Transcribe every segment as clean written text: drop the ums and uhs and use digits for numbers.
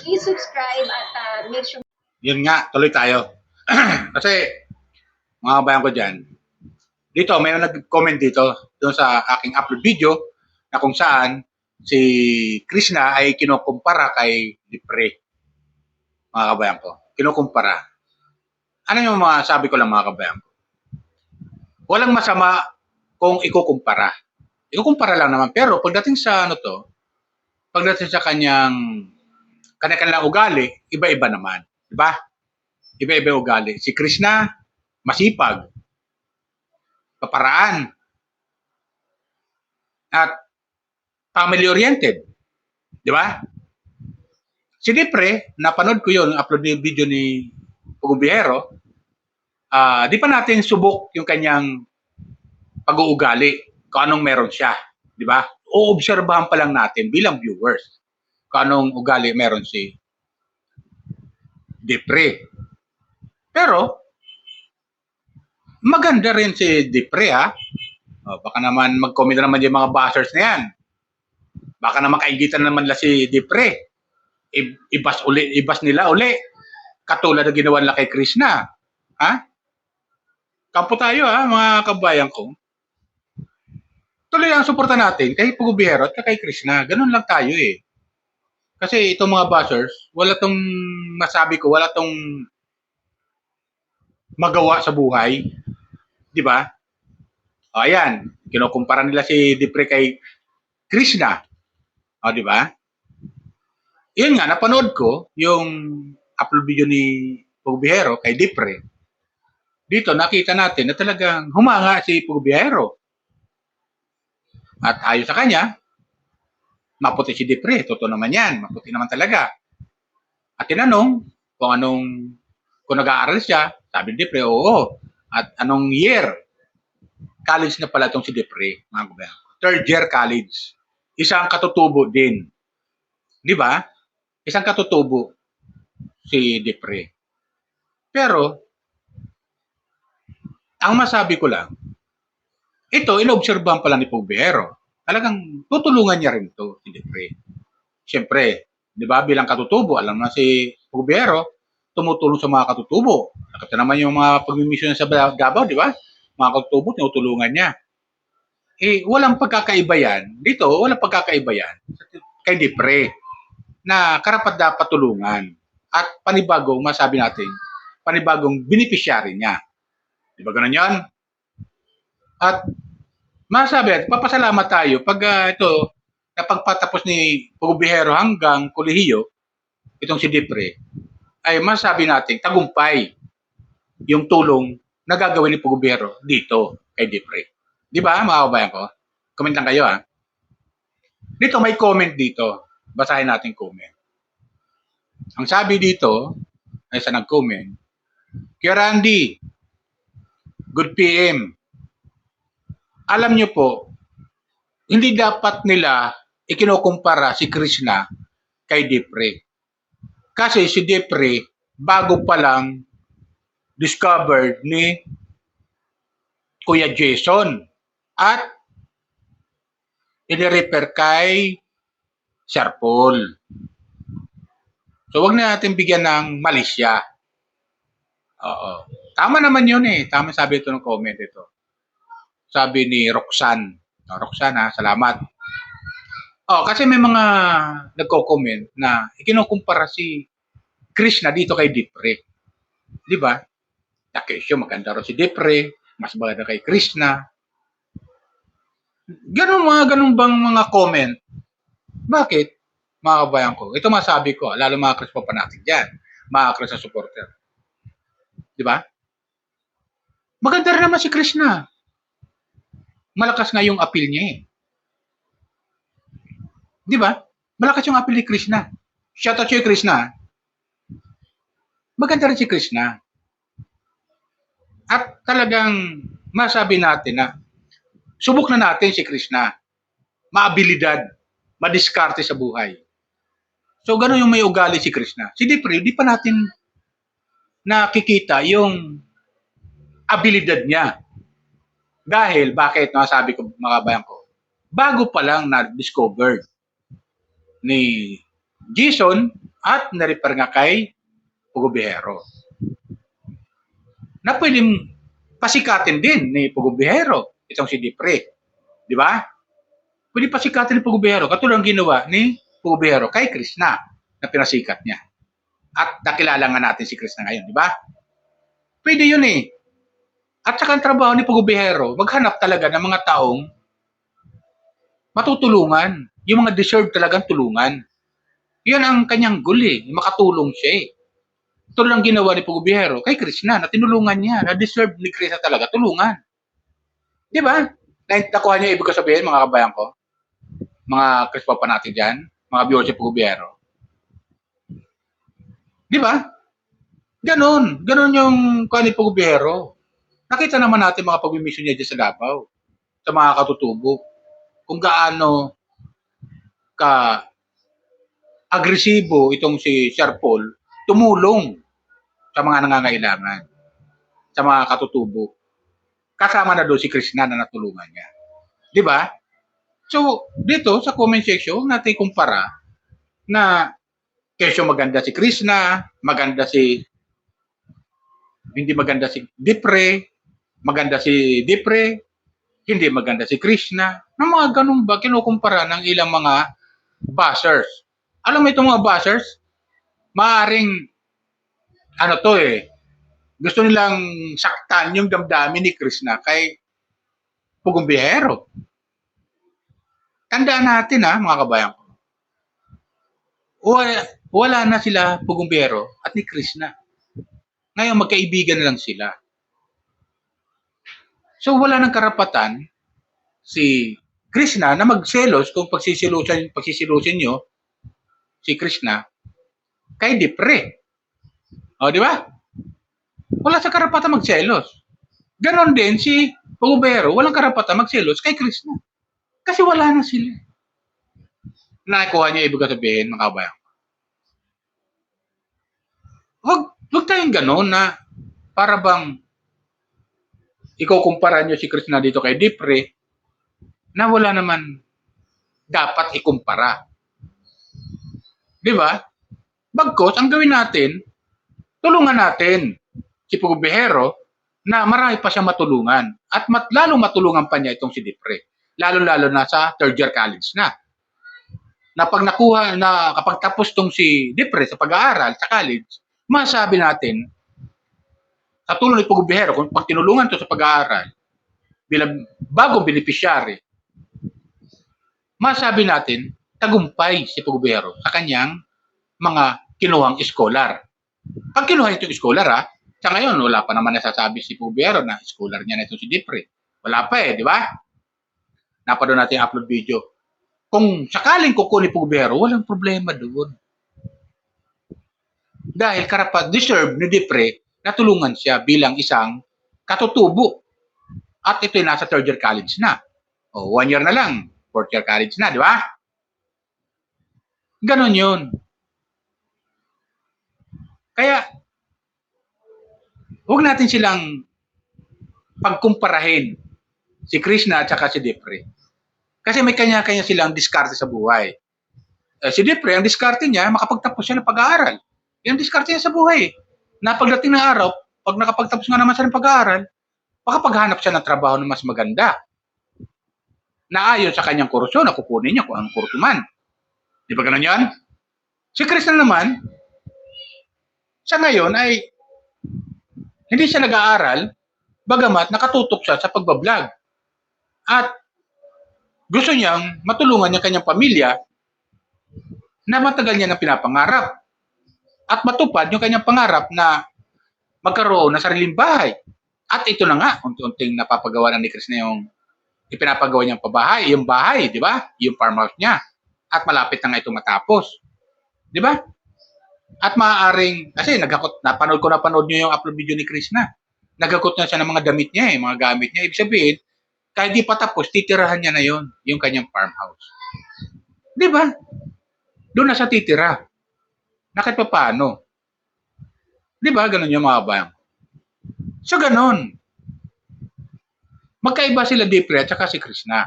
please subscribe at make sure. Yun nga, tuloy tayo. Kasi, mga kabayan ko dyan, dito, may nag-comment dito doon sa aking upload video na kung saan si Krishna ay kinukumpara kay Dipre. Mga kabayan ko, kinukumpara. Ano yung mga sabi ko lang mga kabayan ko? Walang masama kung ikukumpara. Ikukumpara lang naman. Pero pagdating sa ano to, pagdating sa kanya-kanilang ugali, iba-iba naman. Diba? Iba-iba ugali. Si Krishna, masipag, paparaan, at family-oriented. Diba? Si Dipre, napanood ko yun, upload yung video ni Pugubihero, di pa natin subok yung kanyang pag-uugali, kung anong meron siya. Diba? Oobserbahan pa lang natin bilang viewers kung anong ugali meron si Dipre. Pero, maganda rin si Dipre ha. Baka naman mag-comment na naman yung mga bashers na yan. Baka naman kaigitan naman la si Dipre. Ibas nila uli. Katulad na ginawa nila kay Krishna. Ha? Kampo tayo ha, mga kabayan ko. Tuloy ang suporta natin kay Pugubihero at kay Krishna. Ganun lang tayo eh. Kasi itong mga bashers, wala tong masabi ko, wala tong magawa sa buhay. Di ba? O ayan, kinukumpara nila si Dipre kay Krishna. O di ba? Yun nga, napanood ko yung upload video ni Pugubihero kay Dipre. Dito nakita natin na talagang humanga si Pugubihero. At ayon sa kanya, maputi si Dipre. Totoo naman yan. Maputi naman talaga. At tinanong kung nag-aaral siya, sabi ni Dipre, oo. At anong year? College na pala itong si Dipre. Mga kabayan. Third year college. Isang katutubo din. Di ba? Isang katutubo si Dipre. Pero, ang masabi ko lang, ito, inobserbahan pala ni Pugubihero. Talagang tutulungan niya rin ito, si Dipre. Siyempre, di ba, bilang katutubo, alam na si Pugubihero, tumutulong sa mga katutubo. Nakita naman yung mga pagmimisyon sa Davao, di ba? Mga katutubo, tinutulungan niya. Eh, walang pagkakaiba yan. Dito, walang pagkakaiba yan kay Dipre na karapat dapat tulungan. At panibagong, masabi natin, panibagong beneficiary niya. Di ba ganun yan? At masabi, papasalamat tayo pag ito, napagpatapos ni Pugubihero hanggang kolehiyo, itong si Dipre, ay masabi natin, tagumpay yung tulong na gagawin ni Pugubihero dito kay Dipre. Di ba, mga kabayan ko? Comment lang kayo, ha? Dito, may comment dito. Basahin natin comment. Ang sabi dito, ay sa nag-comment, Kuya Randy, good PM. Alam niyo po, hindi dapat nila ikinukumpara si Krishna kay Dipre. Kasi si Dipre, bago pa lang discovered ni Kuya Jason at inirefer kay Sir Paul. So, wag na natin bigyan ng malisya. Oo. Tama naman yun eh. Tama sabi ito ng comment ito. Sabi ni Roxanne. Roxanne ha, salamat. Kasi may mga nagko-comment na ikinukumpara si Krishna dito kay Dipre. Di ba? Takesyo, maganda rin si Dipre. Mas maganda kay Krishna. Ganun bang mga comment? Bakit? Mga kabayan ko. Ito masabi ko, lalo mga Chris pa natin dyan. Mga Chris na supporter. Di ba? Maganda rin naman si Krishna. Malakas nga yung appeal niya eh. Di ba? Malakas yung appeal ni Krishna. Shoutout sa'yo, Krishna. Maganda rin si Krishna. At talagang masabi natin na subok na natin si Krishna. Maabilidad, madiskarte sa buhay. So, gano'n yung may ugali si Krishna. Si Dipre, di pa natin nakikita yung abilidad niya. Dahil, bakit? Nasabi ko, mga kabayan ko, bago pa lang na-discovered ni Jason at na-refer nga kay Pugubihero. Na pwedeng pasikatin din ni Pugubihero itong si Dipre. Di ba? Pwede pasikatin ni Pugubihero katulad ng ginawa ni Pugubihero kay Krishna na pinasikat niya. At nakilala nga natin si Krishna ngayon, di ba? Pwede yun eh. At saka ang trabaho ni Pugubihero, maghanap talaga ng mga taong matutulungan. Yung mga deserve talagang tulungan. Yan ang kanyang goal eh. Makatulong siya eh. Ito lang ginawa ni Pugubihero kay Krishna na tinulungan niya. Na deserve ni Krishna talaga tulungan. Di ba? Nakuha niyo ibig ko sabihin mga kabayan ko? Mga Krispa pa natin dyan. Mga viewers si Pugubihero. Di ba? Ganon. Ganon yung kuha ni Pugubihero. Nakita naman natin mga pag-mission niya dyan sa Davao. Sa mga katutubo. Kung gaano ka agresibo itong si Sir Paul tumulong sa mga nangangailangan, sa mga katutubo. Kasama na doon si Krishna na natulungan niya. Di ba? So, dito sa comment section, natin kumpara na kesyo maganda si Krishna, hindi maganda si Dipre, maganda si Dipre, hindi maganda si Krishna. Na mga ganun ba kinukumpara ng ilang mga bashers? Alam mo itong mga bashers? Maaring gusto nilang saktan yung damdamin ni Krishna kay Pugubihero. Tandaan natin mga kabayan ko. Wala na sila Pugubihero at ni Krishna. Ngayon magkaibigan lang sila. So wala nang karapatan si Krishna na magselos kung pagsisilusin nyo si Krishna kay Dipre. O, di ba? Wala sa karapatan magselos. Ganon din si Pugubihero, walang karapatan magselos kay Krishna. Kasi wala na sila. Nakuha niya ibig sabihin, mga kabayan. Huwag tayong ganon na para bang ikukumpara nyo si Krishna dito kay Dipre na wala naman dapat ikumpara. Di ba? Bagkos, ang gawin natin, tulungan natin si Pugubihero na marami pa siya matulungan. At lalo matulungan pa niya itong si Dipre. Lalo-lalo na sa third year college na. Na kapag tapos tong si Dipre sa pag-aaral sa college, masabi natin, sa tulong ni Pugubihero, kung pag tinulungan to sa pag-aaral, bilang bagong beneficiary, masabi natin, tagumpay si Pugubihero sa kanyang mga kinuhang scholar. Pag kinuha itong scholar, sa ngayon, wala pa naman nasasabi si Pugubihero na scholar niya na ito si Dipre. Wala pa di ba? Napanood natin yung upload video. Kung sakaling kukunin Pugubihero, walang problema doon. Dahil deserve ni Dipre na tulungan siya bilang isang katutubo. At ito'y nasa third year college na. O, 1 year na lang. Fourth year college na, di ba? Ganon yun. Kaya, huwag natin silang pagkumparahin si Krishna at saka si Dipre. Kasi may kanya-kanya silang diskarte sa buhay. Si Dipre, ang diskarte niya, makapagtapos siya ng pag-aaral. Yan ang diskarte niya sa buhay. Na pagdating ng araw, pag nakapagtapos nga naman siya ng pag-aaral, makapaghanap siya ng trabaho na mas maganda. Na ayon sa kanyang kurso, na kukunin niya kung anong kurso man. Di ba ganun yan? Si Krishna naman, sa ngayon ay hindi siya nag-aaral, bagamat nakatutok siya sa pagbablog. At gusto niyang matulungan niya kanyang pamilya na matagal niya na pinapangarap. At matupad yung kanyang pangarap na magkaroon ng sariling bahay. At ito na nga, unti-unting napapagawa na ni Krishna yung ipinapagawa niyang pabahay, yung bahay, di ba? Yung farmhouse niya. At malapit na nga ito matapos. Di ba? At maaaring, kasi napanood niyo yung upload video ni Krishna. Nagakot na siya ng mga damit niya, mga gamit niya. Ibig sabihin, kahit di pa tapos, titirahan niya na yon yung kanyang farmhouse. Di ba? Doon na siya titira. Na kahit pa paano. Di ba? Ganun yung mga bayang. So, ganun. Magkaiba sila Dipre at saka si Krishna.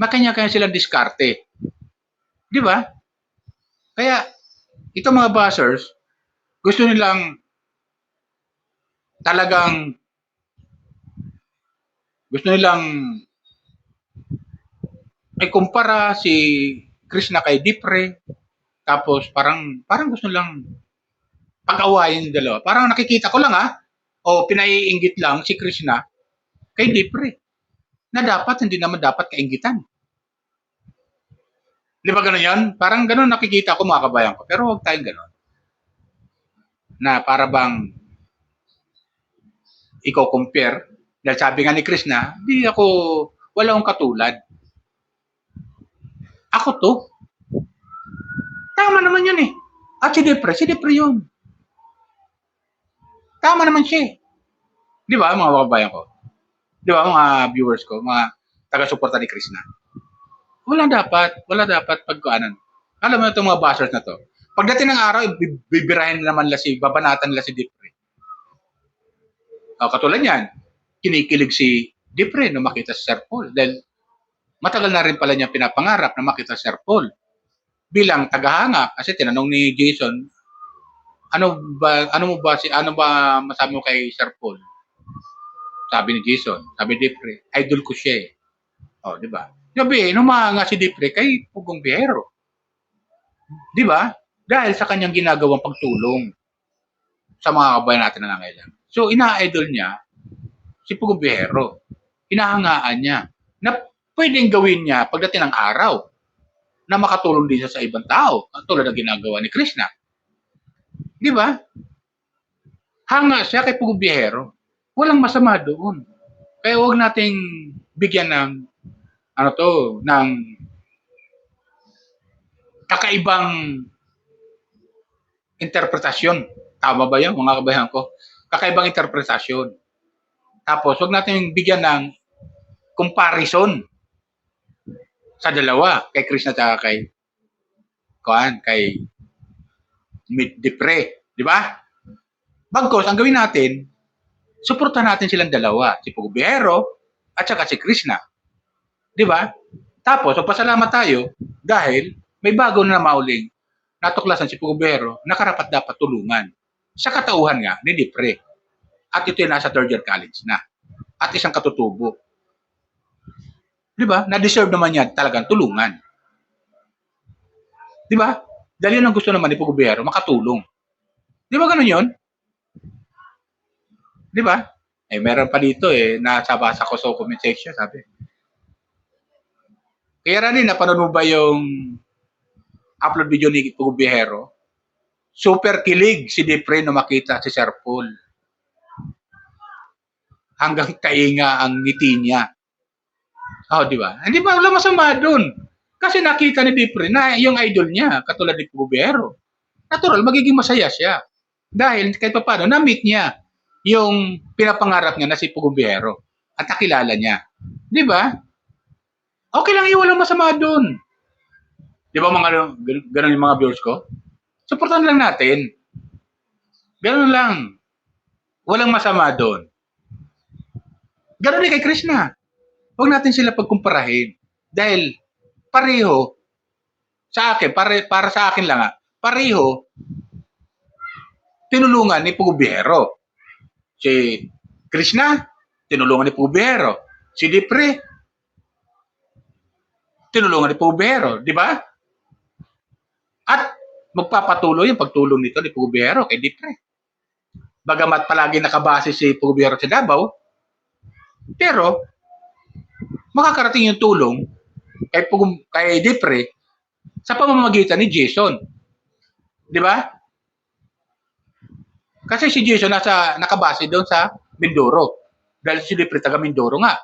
Makanya-kanya silang diskarte. Di ba? Kaya, Ito mga buzzers, gusto nilang talagang, gusto nilang may kumpara si Krishna kay Dipre, tapos parang gusto nilang pag-awayin yung dalawa. Parang nakikita ko lang o pinaiinggit lang si Krishna kay Dipre, na dapat hindi naman dapat kainggitan. Di ba gano'n yan? Parang gano'n nakikita ko mga kabayan ko. Pero huwag tayong gano'n. Na para bang ikaw compare. Dahil sabi nga ni Krishna, di ako, wala akong katulad. Ako to. Tama naman yun eh. At si Depre yun. Tama naman siya eh. Di ba mga kabayan ko? Di ba mga viewers ko, mga taga-suporta ni Krishna? Wala dapat pagkuanan. Alam mo itong mga bashers na to. Pagdating ng araw, bibirahin naman babanatan nila si Dipre. Katulad yan, kinikilig si Dipre nung makita si Sir Paul. Dahil matagal na rin pala niya pinapangarap na makita si Sir Paul. Bilang tagahanga, kasi tinanong ni Jason, ano ba masabi mo kay Sir Paul? Sabi ni Jason, sabi ni Dipre, idol ko siya eh. Di ba? Sabi, humahanga si Dipre kay Pugong Biyahero. Di ba? Dahil sa kanyang ginagawang pagtulong sa mga kabayan natin na nangailangan. So, ina-idol niya si Pugong Biyahero. Hinahangaan niya na pwedeng gawin niya pagdating ng araw na makatulong din siya sa ibang tao, tulad ng ginagawa ni Krishna. Di ba? Hanga siya kay Pugong Biyahero. Walang masama doon. Kaya huwag nating bigyan ng ng kakaibang interpretasyon. Tama ba yan, mga kabayan ko? Kakaibang interpretasyon. Tapos, huwag natin bigyan ng comparison sa dalawa, kay Krishna at kay Dipre. Di ba? Bagkos, ang gawin natin, suportahan natin silang dalawa, si Pugong Biyahero at saka si Krishna. Di ba? Tapos, magpasalamat tayo dahil may bago na mauling natuklasan si Pugong Biyahero na karapat dapat tulungan sa katauhan nga ni Dipre. At ito yung nasa third year college na. At isang katutubo. Di ba? Na-deserve naman niya talagang tulungan. Di ba? Dahil yun ang gusto naman ni Pugong Biyahero, makatulong. Di ba ganun yun? Di ba? Meron pa dito nasa ko sa comment section, sabi. Kaya rin, napanood mo ba yung upload video ni Pugong Biyahero? Super kilig si Dipre na makita si Sir Paul. Hanggang kainga ang ngiti niya. Di ba? Hindi ba wala masama doon? Kasi nakita ni Dipre na yung idol niya, katulad ni Pugong Biyahero. Natural, magiging masaya siya. Dahil kahit pa paano, na-meet niya yung pinapangarap niya na si Pugong Biyahero. At nakilala niya. Di ba? Okay lang, walang masama doon. Di ba ganun yung mga viewers ko? Supportan lang natin. Ganun lang. Walang masama doon. Ganun din kay Krishna. Huwag natin sila pagkumparahin. Dahil pareho, sa akin, para sa akin lang pareho, tinulungan ni Pugong Biyahero. Si Krishna, tinulungan ni Pugong Biyahero. Si Dipre, tinulungan ni Pugong Biyahero. Di ba? At magpapatuloy yung pagtulong nito ni Pugong Biyahero kay Dipre. Bagamat palagi nakabase si Pugong Biyahero sa Davao, pero makakarating yung tulong kay Dipre sa pamamagitan ni Jason. Di ba? Kasi si Jason nakabase doon sa Mindoro. Dahil si Dipre taga Mindoro nga.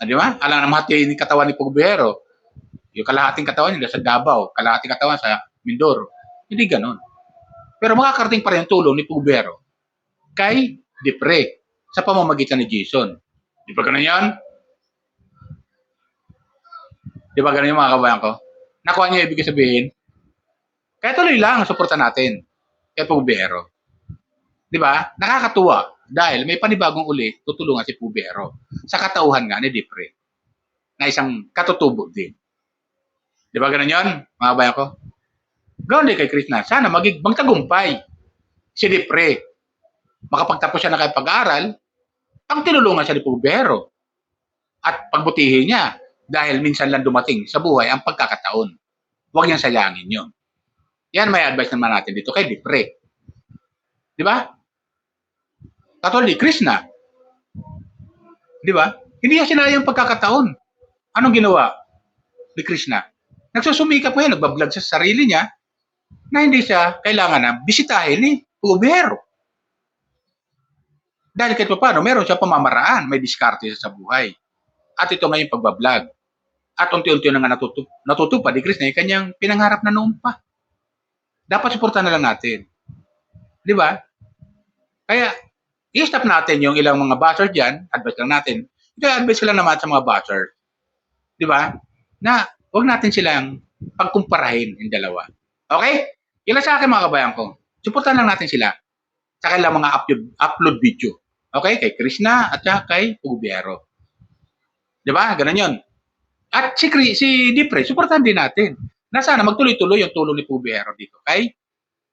Di ba? Alam naman yung katawan ni Pugong Biyahero. Yung kalahating katawan nila sa Davao, kalahating katawan sa Mindoro. Hindi ganon. Pero makakarating pa rin yung tulong ni Pugong Biyahero kay Dipre sa pamamagitan ni Jason. Di ba ganon yan? Di ba ganon yung mga kabayan ko? Nakuha niyo ibig sabihin? Kaya tuloy lang ang suporta natin kay Pugong Biyahero. Di ba? Nakakatuwa dahil may panibagong uli tutulungan si Pugong Biyahero sa katauhan nga ni Dipre na isang katutubo din. Di ba ganun yun, mga kabayan ko? Ganoon din kay Krishna. Sana magtagumpay si Dipre. Makapagtapos siya na kay pag-aaral, ang tinulungan siya ni Pubero. At pagbutihin niya dahil minsan lang dumating sa buhay ang pagkakataon. Huwag niyang sayangin yun. Yan may advice naman natin dito kay Dipre. Di ba? Katulad ni Krishna. Di ba? Hindi niya sinayang pagkakataon. Anong ginawa ni Krishna? Nagsusumikap ngayon, nagbablog sa sarili niya na hindi siya kailangan na bisitahin ni Pubero. Dahil kahit paano, meron siya pamamaraan, may diskarte sa buhay. At ito ngayon pagbablog. At unti-unti na nga natutupad ni Krishna yung kanyang pinangarap na noon pa. Dapat suportahan na lang natin. Di ba? Kaya, i-stop natin yung ilang mga bashers dyan, advice lang natin. Ito advice ko lang naman sa mga bashers. Di ba? Na huwag natin silang pagkumparahin yung dalawa. Okay? Yan lang sa akin mga kabayan ko. Suportahan lang natin sila sa kanilang mga upload video. Okay? Kay Krishna at kay Pubero. Di ba? Ganun yun. At si Dipre, suportahan din natin. Na sana magtuloy-tuloy yung tulong ni Pubero dito kay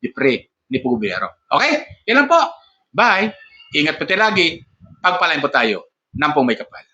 Dipre ni Pubero. Okay? Yan lang po. Bye. Ingat po tayo lagi. Pagpalain po tayo ng pong may kapal.